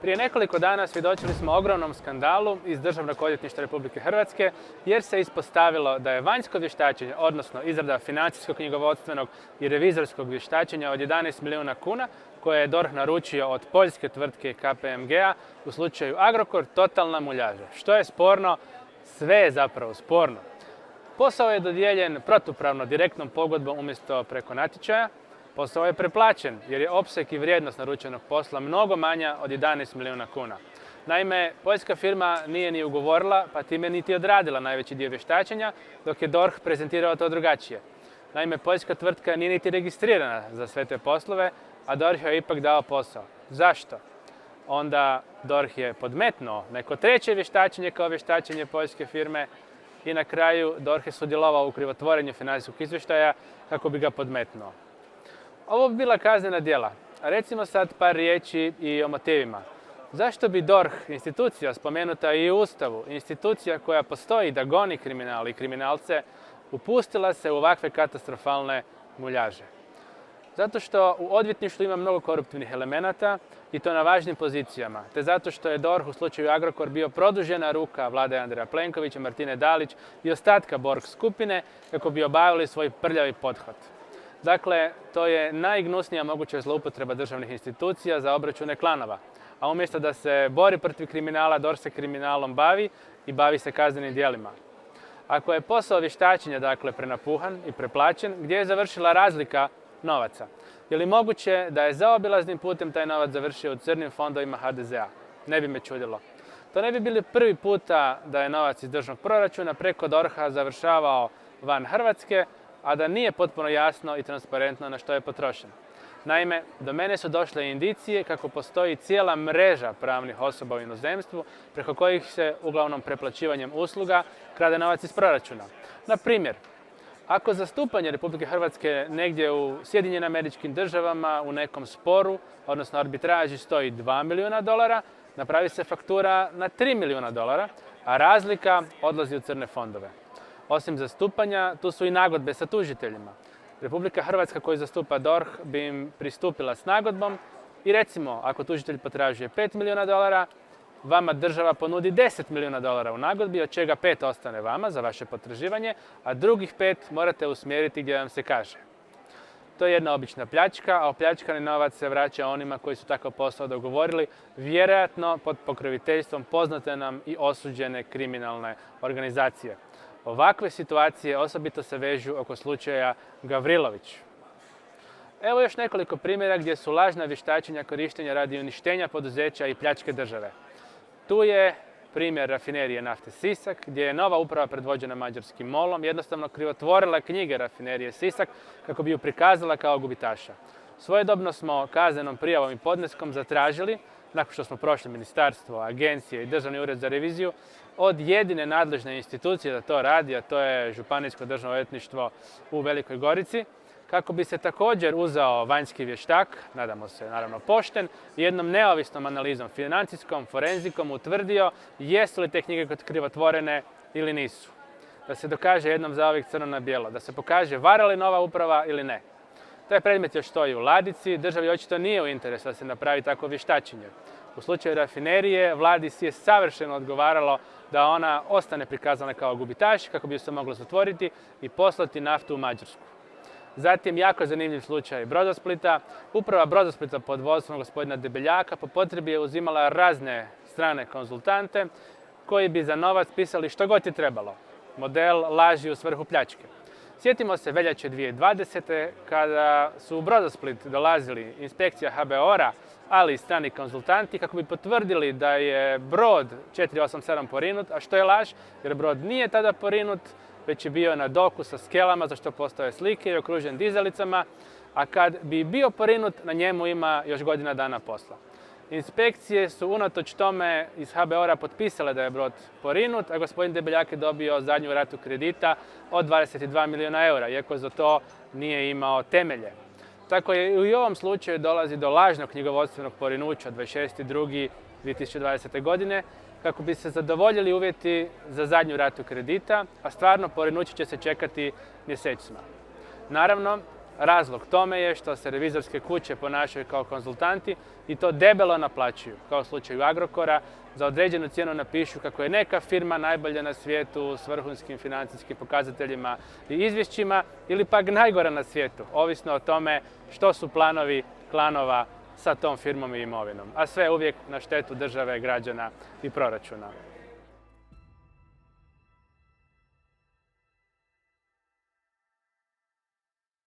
Prije nekoliko dana svjedočili smo ogromnom skandalu iz Državnog odvjetništva Republike Hrvatske jer se ispostavilo da je vanjsko vještačenje, odnosno izrada financijskog, knjigovodstvenog i revizorskog vještačenja od 11 milijuna kuna koje je DORH naručio od poljske tvrtke KPMG-a u slučaju Agrokor totalna muljaža. Što je sporno? Sve je zapravo sporno. Posao je dodijeljen protupravno direktnom pogodbom umjesto preko natječaja. Posao je preplaćen jer je opseg i vrijednost naručenog posla mnogo manja od 11 milijuna kuna. Naime, poljska firma nije ni ugovorila, pa time niti odradila najveći dio vještačenja, dok je DORH prezentirao to drugačije. Naime, poljska tvrtka nije niti registrirana za sve te poslove, a DORH je ipak dao posao. Zašto? Onda DORH je podmetnuo neko treće vještačenje kao vještačenje poljske firme i na kraju DORH je sudjelovao u krivotvorenju financijskog izvještaja kako bi ga podmetnuo. Ovo bi bila kaznena djela. A recimo sad par riječi i o motivima. Zašto bi DORH, institucija spomenuta i u Ustavu, institucija koja postoji da goni kriminal i kriminalce, upustila se u ovakve katastrofalne muljaže? Zato što u odvjetništvu ima mnogo koruptivnih elemenata i to na važnim pozicijama, te zato što je DORH u slučaju Agrokor bio produžena ruka vlade Andreja Plenkovića, Martine Dalić i ostatka Borg skupine kako bi obavili svoj prljavi pothvat. Dakle, to je najgnusnija moguća zloupotreba državnih institucija za obračune klanova. A umjesto da se bori protiv kriminala, DORH se kriminalom bavi i bavi se kaznenim djelima. Ako je posao vještačenja, dakle, prenapuhan i preplaćen, gdje je završila razlika novaca? Je li moguće da je zaobilaznim putem taj novac završio u crnim fondovima HDZ-a? Ne bi me čudilo. To ne bi bili prvi puta da je novac iz državnog proračuna preko DORH-a završavao van Hrvatske, a da nije potpuno jasno i transparentno na što je potrošen. Naime, do mene su došle indicije kako postoji cijela mreža pravnih osoba u inozemstvu preko kojih se uglavnom preplaćivanjem usluga krade novac iz proračuna. Na primjer, ako zastupanje Republike Hrvatske negdje u Sjedinjenim Američkim Državama u nekom sporu, odnosno arbitraži, stoji $2 milijuna, napravi se faktura na $3 milijuna, a razlika odlazi u crne fondove. Osim zastupanja, tu su i nagodbe sa tužiteljima. Republika Hrvatska koju zastupa DORH bi im pristupila s nagodbom i recimo, ako tužitelj potražuje $5 milijuna, vama država ponudi $10 milijuna u nagodbi, od čega 5 ostane vama za vaše potraživanje, a drugih 5 morate usmjeriti gdje vam se kaže. To je jedna obična pljačka, a opljačkani novac se vraća onima koji su takav posao dogovorili, vjerojatno pod pokroviteljstvom poznate nam i osuđene kriminalne organizacije. Ovakve situacije osobito se vežu oko slučaja Gavrilović. Evo još nekoliko primjera gdje su lažna vještačenja korištenja radi uništenja poduzeća i pljačke države. Tu je primjer rafinerije nafte Sisak, gdje je nova uprava predvođena mađarskim MOL-om jednostavno krivotvorila knjige rafinerije Sisak kako bi ju prikazala kao gubitaša. Svojedobno smo kaznenom prijavom i podneskom zatražili, nakon što smo prošli ministarstvo, agencije i Državni ured za reviziju, od jedine nadležne institucije da to radi, a to je Županijsko državno odvjetništvo u Velikoj Gorici, kako bi se također uzeo vanjski vještak, nadamo se naravno pošten, i jednom neovisnom analizom financijskom, forenzikom utvrdio jesu li te knjige krivotvorene ili nisu. Da se dokaže jednom zauvijek crno na bijelo, da se pokaže vara li nova uprava ili ne. Taj predmet još stoji u ladici, državi očito nije u interesu da se napravi takvo vještačenje. U slučaju rafinerije, vladi si je savršeno odgovaralo da ona ostane prikazana kao gubitaš kako bi ju se moglo zatvoriti i poslati naftu u Mađarsku. Zatim, jako zanimljiv slučaj Brodosplita. Uprava Brodosplita pod vodstvom gospodina Debeljaka po potrebi je uzimala razne strane konzultante koji bi za novac pisali što god je trebalo. Model laži u svrhu pljačke. Sjetimo se veljače 2020. kada su u Brodosplit dolazili inspekcija HBOR-a, ali i strani konzultanti kako bi potvrdili da je brod 487 porinut, a što je laž, jer brod nije tada porinut, već je bio na doku sa skelama, za što postoje slike i okružen dizalicama, a kad bi bio porinut, na njemu ima još godina dana posla. Inspekcije su unatoč tome iz HBOR-a potpisale da je brod porinut, a gospodin Debeljak je dobio zadnju ratu kredita od 22 milijuna eura, iako za to nije imao temelje. Tako je i u ovom slučaju dolazi do lažnog knjigovodstvenog porinuća 26.2.2020. godine, kako bi se zadovoljili uvjeti za zadnju ratu kredita, a stvarno porinuće će se čekati mjesecima. Naravno, razlog tome je što se revizorske kuće ponašaju kao konzultanti i to debelo naplaćuju, kao u slučaju Agrokora. Za određenu cijenu napišu kako je neka firma najbolja na svijetu s vrhunskim financijskim pokazateljima i izvješćima ili pak najgora na svijetu, ovisno o tome što su planovi klanova sa tom firmom i imovinom, a sve uvijek na štetu države, građana i proračuna.